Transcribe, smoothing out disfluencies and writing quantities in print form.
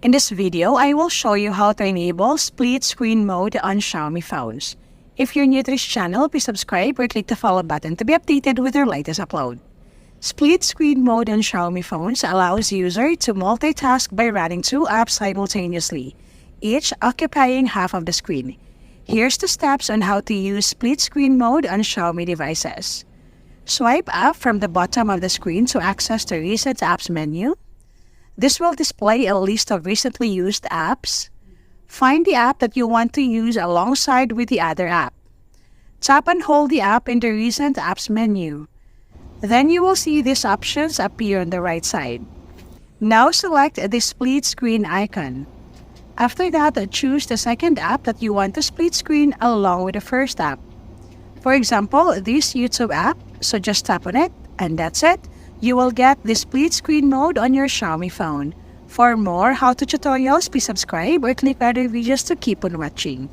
In this video, I will show you how to enable split screen mode on Xiaomi phones. If you're new to this channel, please subscribe or click the follow button to be updated with our latest upload. Split screen mode on Xiaomi phones allows users to multitask by running two apps simultaneously, each occupying half of the screen. Here's the steps on how to use split screen mode on Xiaomi devices. Swipe up from the bottom of the screen to access the Recent Apps menu. This will display a list of recently used apps. Find the app that you want to use alongside with the other app. Tap and hold the app in the Recent Apps menu. Then you will see these options appear on the right side. Now select the split screen icon. After that, choose the second app that you want to split screen along with the first app. For example, this YouTube app, so just tap on it and that's it. You will get the split screen mode on your Xiaomi phone. For more how-to tutorials, please subscribe or click other videos to keep on watching.